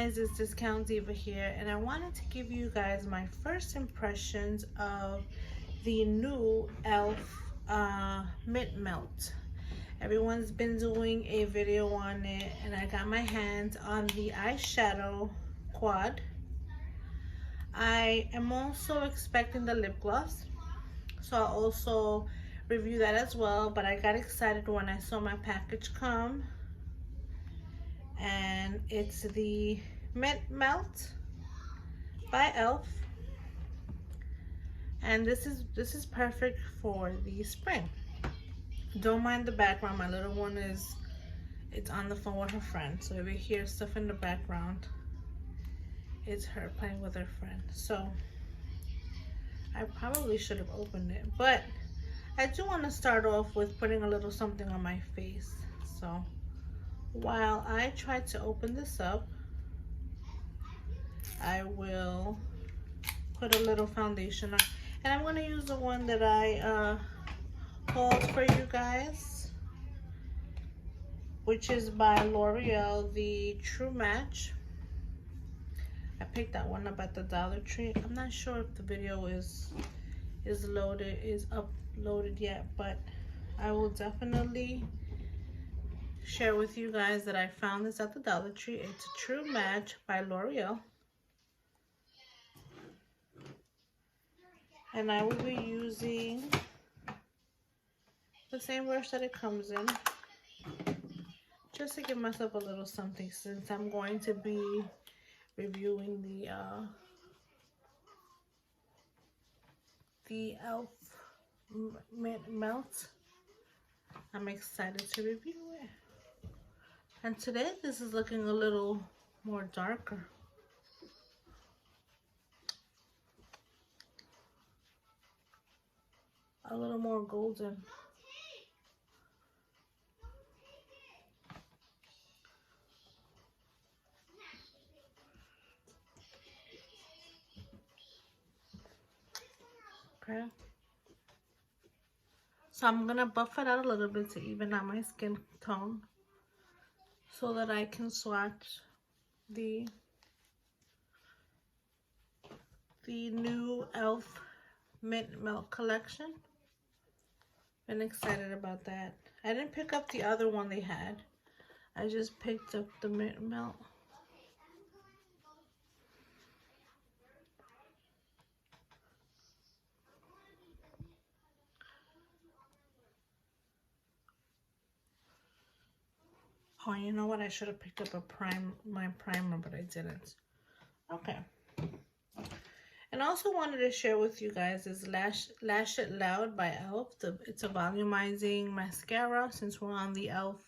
guys, it's Discount Diva here, and I wanted to give you guys my first impressions of the new e.l.f. Mint Melt. Everyone's been doing a video on it, and I got my hands on the eyeshadow quad. I am also expecting the lip gloss, so I'll also review that as well, but I got excited when I saw my package come. And it's the Mint Melt by e.l.f. and this is perfect for the spring. Don't mind the background. My little one it's on the phone with her friend, so if you hear stuff in the background, it's her playing with her friend. So I probably should have opened it, but I do want to start off with putting a little something on my face. So while I try to open this up, I will put a little foundation on, and I'm going to use the one that I hauled for you guys, which is by L'Oreal, the True Match. I picked that one up at the Dollar Tree. I'm not sure if the video is uploaded yet, but I will definitely share with you guys that I found this at the Dollar Tree. It's a True Match by L'Oreal, and I will be using the same brush that it comes in, just to give myself a little something, since I'm going to be reviewing the e.l.f. Mint Melt. I'm excited to review it. And today this is looking a little more darker. A little more golden. Okay. So I'm gonna buff it out a little bit to even out my skin tone, so that I can swatch the new e.l.f. Mint Melt collection. Been excited about that. I didn't pick up the other one they had. I just picked up the Mint Melt. Oh, you know what? I should have picked up my primer, but I didn't. Okay. And I also wanted to share with you guys is Lash It Loud by e.l.f. It's a volumizing mascara, since we're on the e.l.f.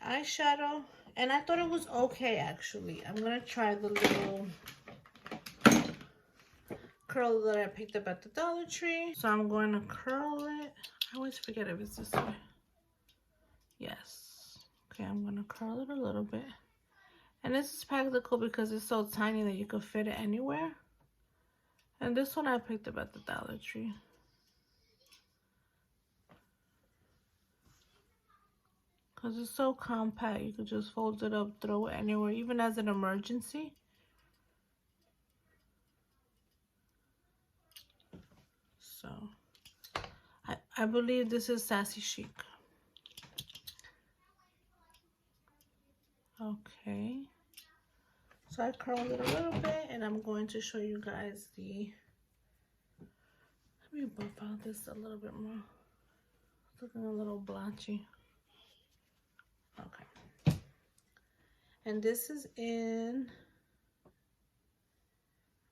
Eyeshadow. And I thought it was okay, actually. I'm going to try the little curl that I picked up at the Dollar Tree. So I'm going to curl it. I always forget if it's this way. Yes. Okay, I'm going to curl it a little bit. And this is practical because it's so tiny that you could fit it anywhere. And this one I picked up at the Dollar Tree. Because it's so compact, you could just fold it up, throw it anywhere, even as an emergency. So, I believe this is Sassy Chic. Okay. So I curled it a little bit, and I'm going to show you guys the... Let me buff out this a little bit more. It's looking a little blotchy. Okay. And this is in...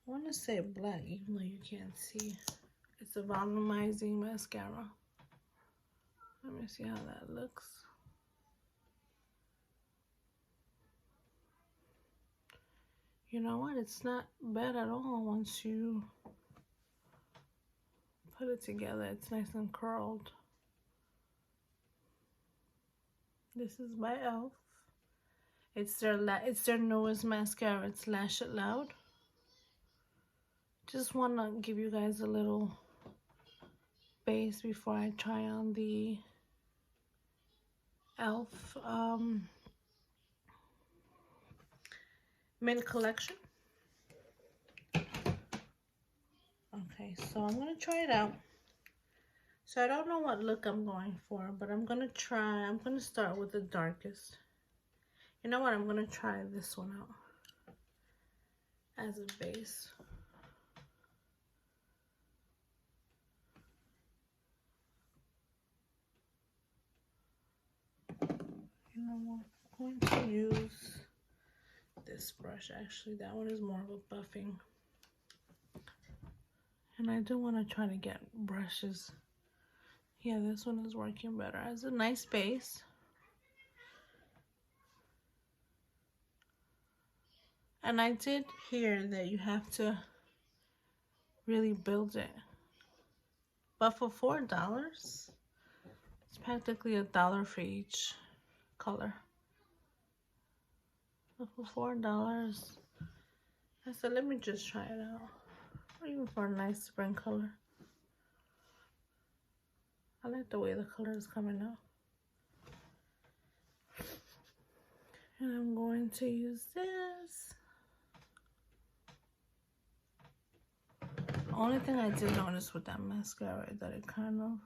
I want to say black, even though you can't see. It's a volumizing mascara. Let me see how that looks. You know what? It's not bad at all once you put it together. It's nice and curled. This is by e.l.f. It's their newest mascara. It's Lash It Loud. Just want to give you guys a little base before I try on the e.l.f. Mint Collection. Okay, so I'm gonna try it out. So I don't know what look I'm going for, but I'm gonna start with the darkest. You know what, I'm gonna try this one out as a base. You know what, I'm going to use this brush. Actually, that one is more of a buffing. And I do want to try to get brushes. Yeah, this one is working better as a nice base. And I did hear that you have to really build it. But for $4, it's practically $1 for each color. But for $4, I said, let me just try it out. Or even for a nice spring color. I like the way the color is coming out. And I'm going to use this. The only thing I did notice with that mascara is that it kind of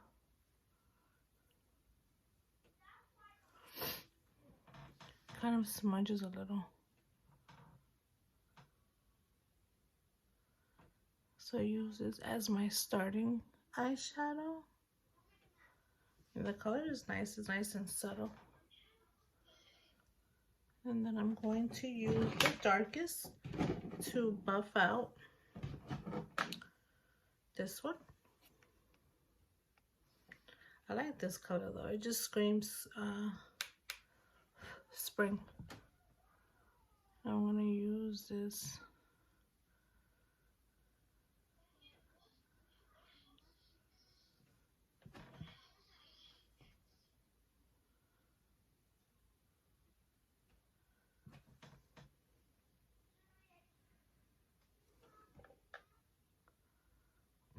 smudges a little. So I use this as my starting eyeshadow. And the color is nice. It's nice and subtle. And then I'm going to use the darkest to buff out this one. I like this color though. It just screams spring. I want to use this.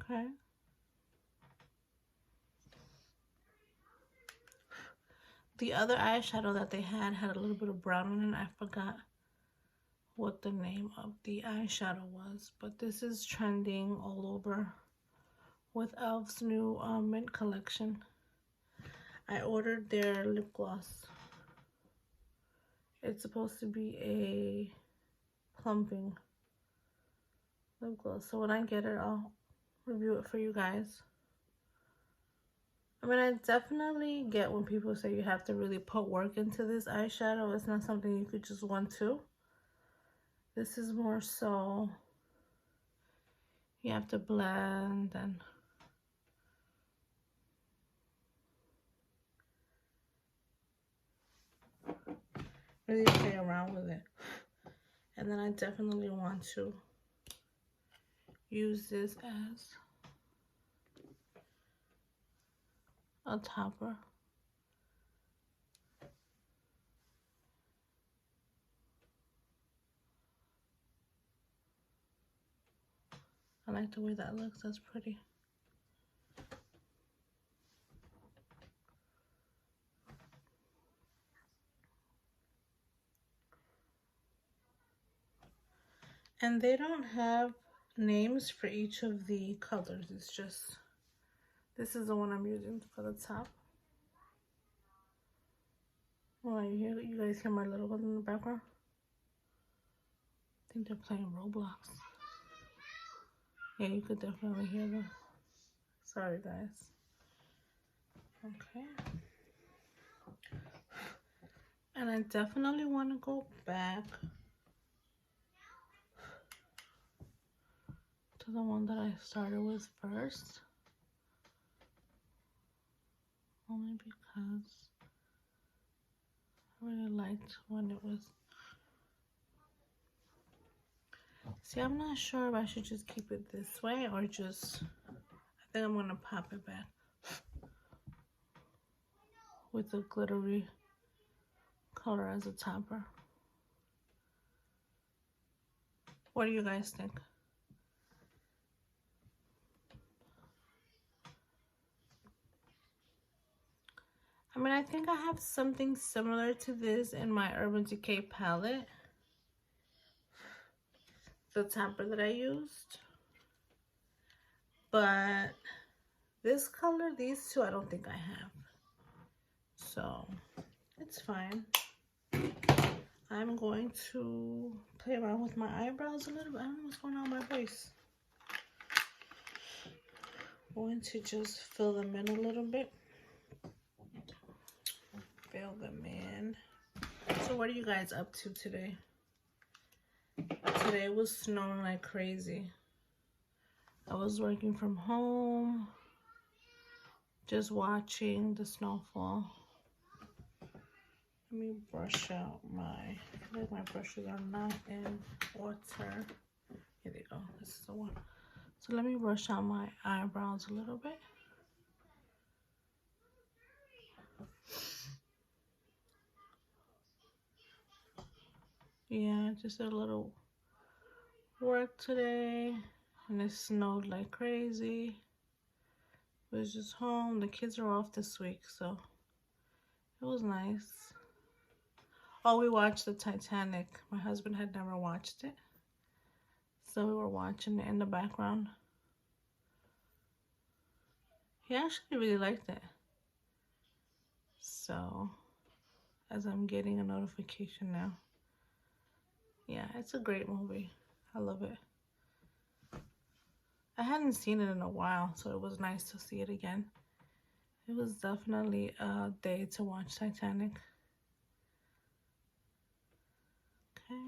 Okay. The other eyeshadow that they had a little bit of brown in it. I forgot what the name of the eyeshadow was, but this is trending all over with e.l.f.'s new mint collection. I ordered their lip gloss. It's supposed to be a plumping lip gloss, so when I get it, I'll review it for you guys. I mean, I definitely get when people say you have to really put work into this eyeshadow. It's not something you could just want to. This is more so you have to blend and really play around with it. And then I definitely want to use this as a topper. I like the way that looks. That's pretty. And they don't have names for each of the colors. It's just, this is the one I'm using for the top. Oh, you guys hear my little one in the background? I think they're playing Roblox. Yeah, you could definitely hear them. Sorry, guys. Okay. And I definitely want to go back to the one that I started with first. Only because I really liked when it was. See, I'm not sure if I should just keep it this way or just, I think I'm going to pop it back with a glittery color as a topper. What do you guys think? I mean, I think I have something similar to this in my Urban Decay palette the tamper that I used. But this color, these two, I don't think I have. So it's fine. I'm going to play around with my eyebrows a little bit. I don't know what's going on with my voice. I'm going to just fill them in a little bit. Fill them in. So what are you guys up to today? Today was snowing like crazy. I was working from home, just watching the snowfall. Let me brush out my, I feel like my brushes are not in water. Here they go, this is the one. So let me brush out my eyebrows a little bit. Yeah, just a little work today, and it snowed like crazy. I was just home. The kids are off this week, so it was nice. Oh, we watched the Titanic. My husband had never watched it, so we were watching it in the background. He actually really liked it. So, as I'm getting a notification now. Yeah, it's a great movie. I love it. I hadn't seen it in a while, so it was nice to see it again. It was definitely a day to watch Titanic. Okay.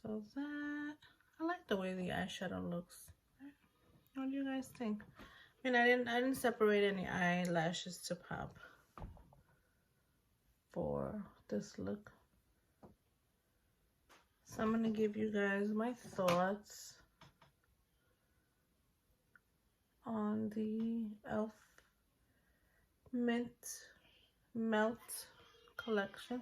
So that, I like the way the eyeshadow looks. What do you guys think? I mean, I didn't separate any eyelashes to pop for this look. So I'm gonna give you guys my thoughts on the e.l.f. Mint Melt collection.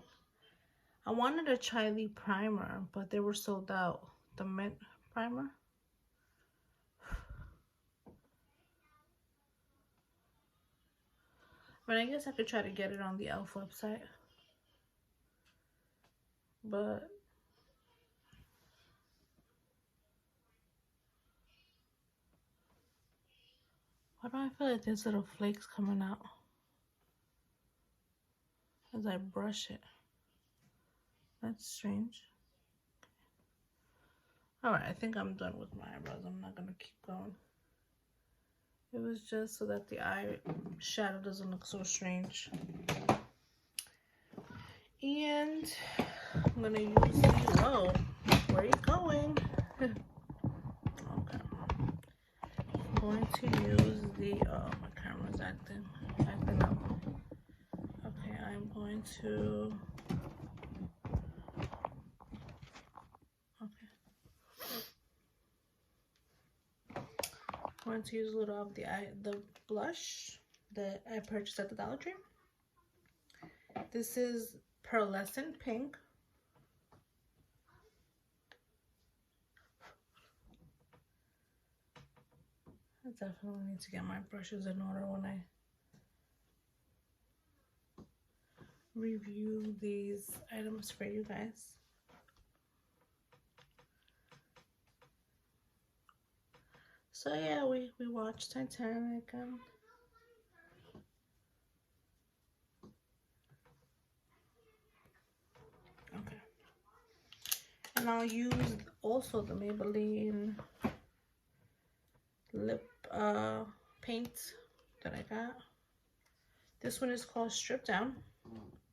I wanted to try the primer, but they were sold out. The mint primer. But I guess I could try to get it on the e.l.f. website. But why do I feel like there's little flakes coming out as I brush it? That's strange. Alright, I think I'm done with my eyebrows. I'm not gonna keep going. It was just so that the eyeshadow doesn't look so strange. And I'm gonna use the, whoa, where are you going? Okay. I'm going to use the, oh, my camera's acting up. Okay, I'm going to, okay. I'm going to use a little of the blush that I purchased at the Dollar Tree. This is Pearlescent Pink. I definitely need to get my brushes in order when I review these items for you guys. So yeah, we watched Titanic. Okay. And I'll use also the Maybelline lip paint that I got. This one is called Strip Down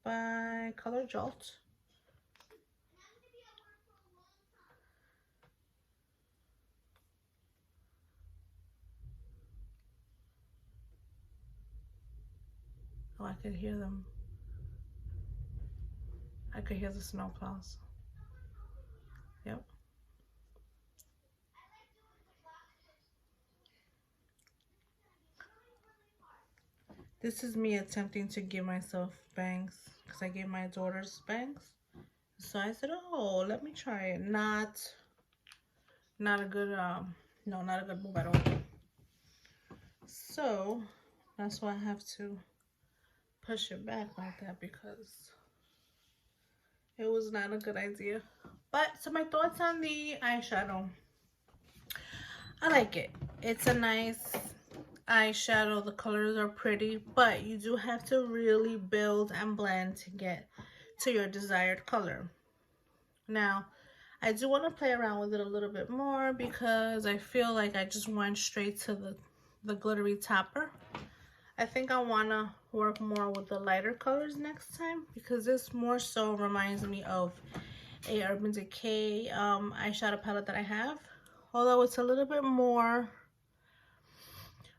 by Color Jolt. Oh, I could hear them. I could hear the snow plows. Yep. This is me attempting to give myself bangs because I gave my daughters bangs. So I said, oh, let me try it. Not a good, no, not a good move at all. So that's why I have to push it back like that, because It was not a good idea. But, so my thoughts on the eyeshadow. I like it. It's a nice eyeshadow. The colors are pretty, but you do have to really build and blend to get to your desired color. Now, I do want to play around with it a little bit more because I feel like I just went straight to the glittery topper. I think I want to work more with the lighter colors next time because this more so reminds me of a Urban Decay eyeshadow palette that I have. Although it's a little bit more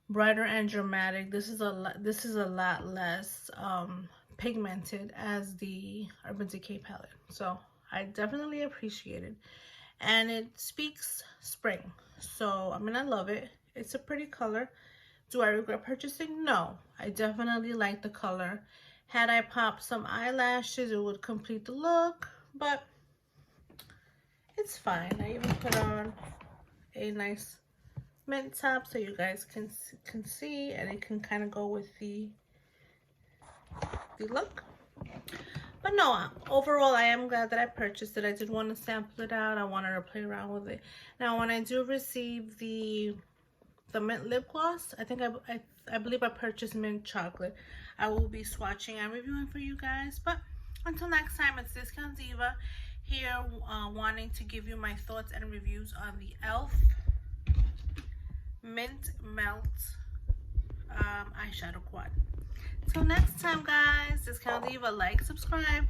brighter and dramatic, this is a lot less pigmented as the Urban Decay palette. So I definitely appreciate it, and it speaks spring. So I mean, I love it. It's a pretty color. Do I regret purchasing? No, I definitely like the color. Had I popped some eyelashes, it would complete the look, but it's fine. I even put on a nice mint top so you guys can see, and it can kind of go with the look. But no, overall, I am glad that I purchased it. I did want to sample it out. I wanted to play around with it. Now, when I do receive the mint lip gloss, I believe I purchased mint chocolate. I will be swatching and reviewing for you guys. But until next time, it's Discount Diva here, wanting to give you my thoughts and reviews on the e.l.f. Mint Melt eyeshadow quad. Till next time, guys, Discount Diva, like, subscribe.